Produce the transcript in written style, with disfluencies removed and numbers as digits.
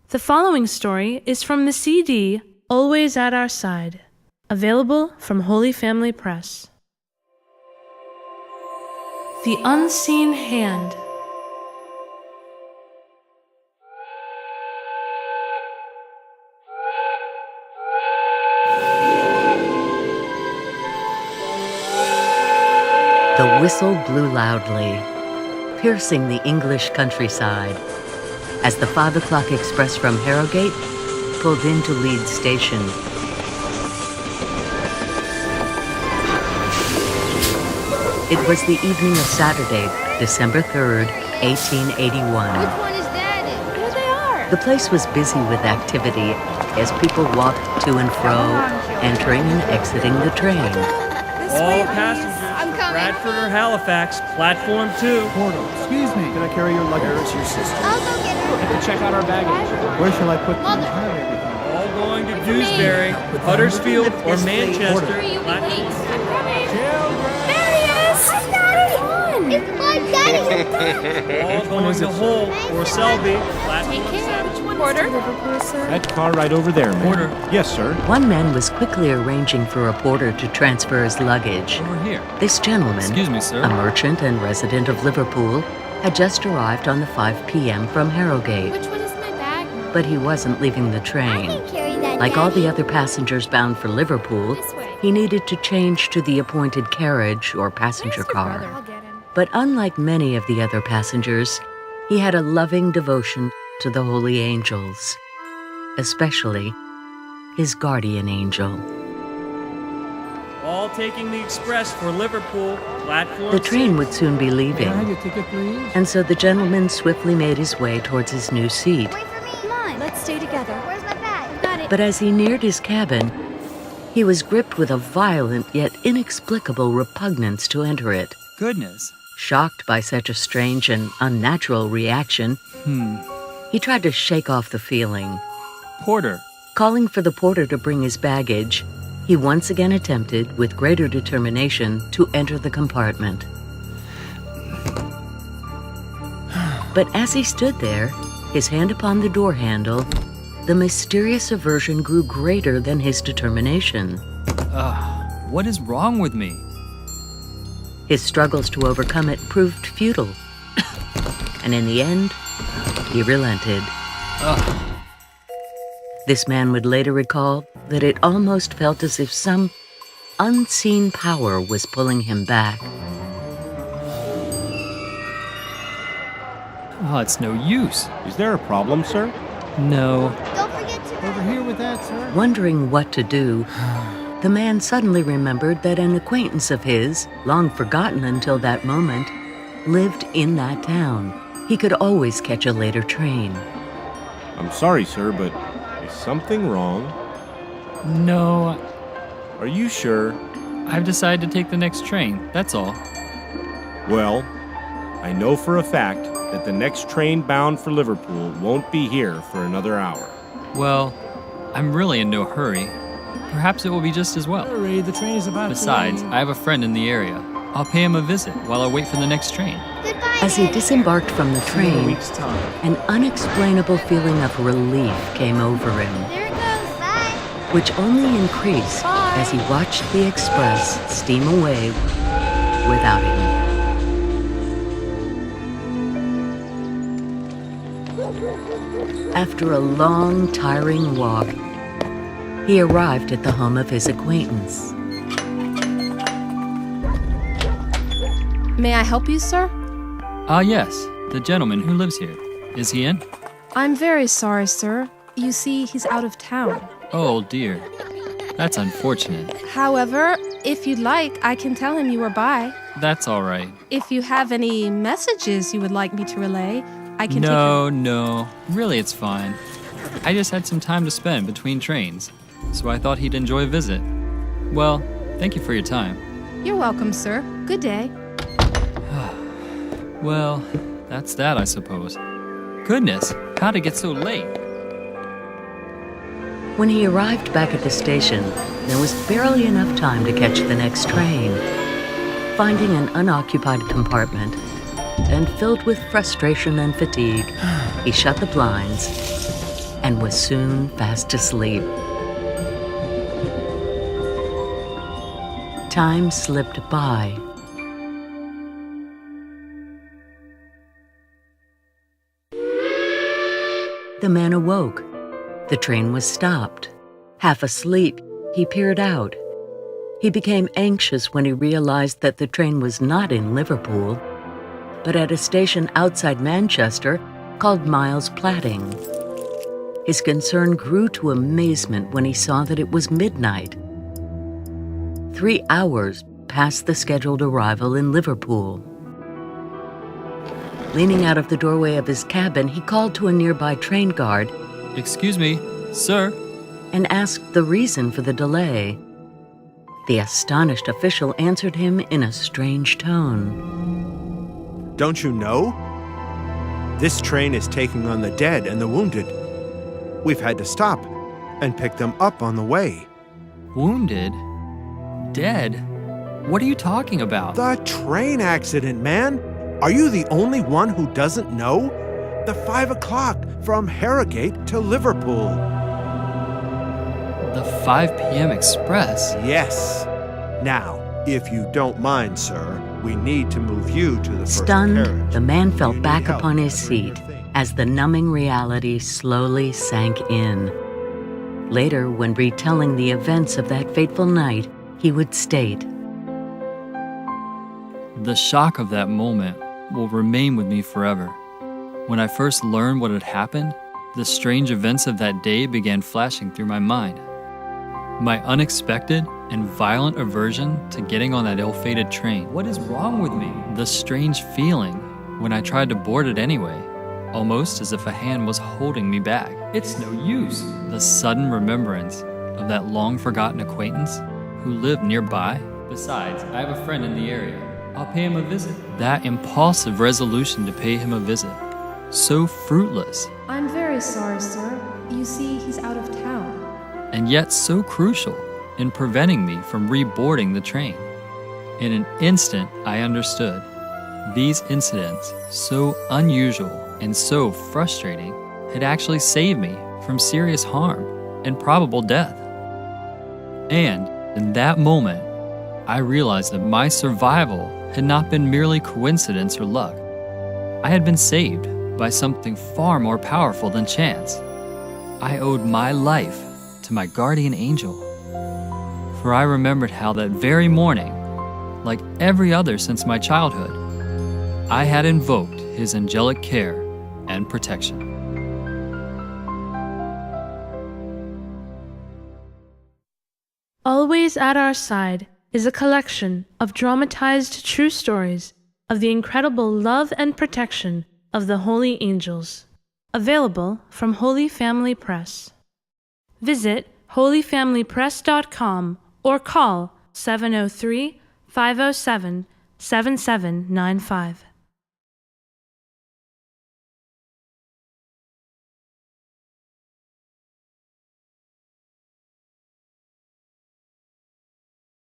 The following story is from the CD Always at Our Side, available from Holy Family Press. The Unseen Hand. The whistle blew loudly, piercing the English countryside, as the 5 o'clock express from Harrogate pulled into Leeds Station. It was the evening of Saturday, December 3rd, 1881. Which one is that? There they are. The place was busy with activity as people walked to and fro, entering and exiting the train. All passengers, I'm coming. Bradford or Halifax, platform 2. Portal, excuse me, can I carry your luggage? Where is your sister? I'll go get her. I have to check out our baggage. Where shall I put Mother. have everything? All going to Dewsbury, Huddersfield, or Manchester. Hurry, you Platform- wait. I'm coming. There he is. Hi, Daddy. It's my daddy. All going to Hull or Selby, platform Take care. 7. Which one Porter? That car right over there, ma'am. Porter. Yes, sir. One man was quickly arranging for a porter to transfer his luggage. Over here. This gentleman, Excuse me, sir. a merchant and resident of Liverpool, had just arrived on the 5 p.m. from Harrogate, Which one is my bag? but he wasn't leaving the train. Carry that. Like all the other passengers bound for Liverpool, This way. he needed to change to the appointed carriage or passenger car. I'll get him. But unlike many of the other passengers, he had a loving devotion to the holy angels, especially his guardian angel. All taking the express for Liverpool, platform The train 6. would soon be leaving, Can I have your ticket, please? and so the gentleman swiftly made his way towards his new seat. Wait for me. Come on. Let's stay together. Where's my bag? Got it. But as he neared his cabin, he was gripped with a violent yet inexplicable repugnance to enter it. Goodness. Shocked by such a strange and unnatural reaction, he tried to shake off the feeling. Porter. Calling for the porter to bring his baggage, he once again attempted, with greater determination, to enter the compartment. But as he stood there, his hand upon the door handle, the mysterious aversion grew greater than his determination. What is wrong with me? His struggles to overcome it proved futile. And in the end, he relented. This man would later recall that it almost felt as if some unseen power was pulling him back. Oh, it's no use. Is there a problem, sir? No. Don't forget to. Over here with that, sir. Wondering what to do, the man suddenly remembered that an acquaintance of his, long forgotten until that moment, lived in that town. He could always catch a later train. I'm sorry, sir, but is something wrong? No. Are you sure? I've decided to take the next train. That's all. Well, I know for a fact that the next train bound for Liverpool won't be here for another hour. Well, I'm really in no hurry. Perhaps it will be just as well. Hurry, the train is about Besides, I have a friend in the area. I'll pay him a visit while I wait for the next train. Goodbye. As he disembarked from the in a train, week's time. an unexplainable feeling of relief came over him, There it goes. Bye. which only increased as he watched the express steam away without him. After a long, tiring walk, he arrived at the home of his acquaintance. May I help you, sir? Yes. The gentleman who lives here. Is he in? I'm very sorry, sir. You see, he's out of town. Oh, dear. That's unfortunate. However, if you'd like, I can tell him you were by. That's all right. If you have any messages you would like me to relay, I can No. Really, it's fine. I just had some time to spend between trains, so I thought he'd enjoy a visit. Well, thank you for your time. You're welcome, sir. Good day. Well, that's that, I suppose. Goodness, how'd it get so late? When he arrived back at the station, there was barely enough time to catch the next train. Finding an unoccupied compartment, and filled with frustration and fatigue, he shut the blinds and was soon fast asleep. Time slipped by. The man awoke. The train was stopped. Half asleep, he peered out. He became anxious when he realized that the train was not in Liverpool, but at a station outside Manchester called Miles Platting. His concern grew to amazement when he saw that it was midnight. 3 hours past the scheduled arrival in Liverpool. Leaning out of the doorway of his cabin, he called to a nearby train guard Excuse me, sir. and asked the reason for the delay. The astonished official answered him in a strange tone. Don't you know? This train is taking on the dead and the wounded. We've had to stop and pick them up on the way. Wounded? Dead? What are you talking about? The train accident, man! Are you the only one who doesn't know? The 5 o'clock from Harrogate to Liverpool. The 5 p.m. express? Yes. Now, if you don't mind, sir, we need to move you to the first Stunned, carriage. the man fell You need back help upon his covering your seat things. as the numbing reality slowly sank in. Later, when retelling the events of that fateful night, he would state, The shock of that moment will remain with me forever. When I first learned what had happened, the strange events of that day began flashing through my mind. My unexpected and violent aversion to getting on that ill-fated train. What is wrong with me? The strange feeling when I tried to board it anyway, almost as if a hand was holding me back. It's no use. The sudden remembrance of that long-forgotten acquaintance who lived nearby. Besides, I have a friend in the area. I'll pay him a visit. That impulsive resolution to pay him a visit, so fruitless, I'm very sorry, sir. You see, he's out of town. and yet so crucial in preventing me from reboarding the train. In an instant, I understood. These incidents, so unusual and so frustrating, had actually saved me from serious harm and probable death. And in that moment, I realized that my survival had not been merely coincidence or luck. I had been saved by something far more powerful than chance. I owed my life to my guardian angel. For I remembered how that very morning, like every other since my childhood, I had invoked his angelic care and protection. Always at Our Side is a collection of dramatized true stories of the incredible love and protection of the holy angels, available from Holy Family Press. Visit holyfamilypress.com or call 703-507-7795.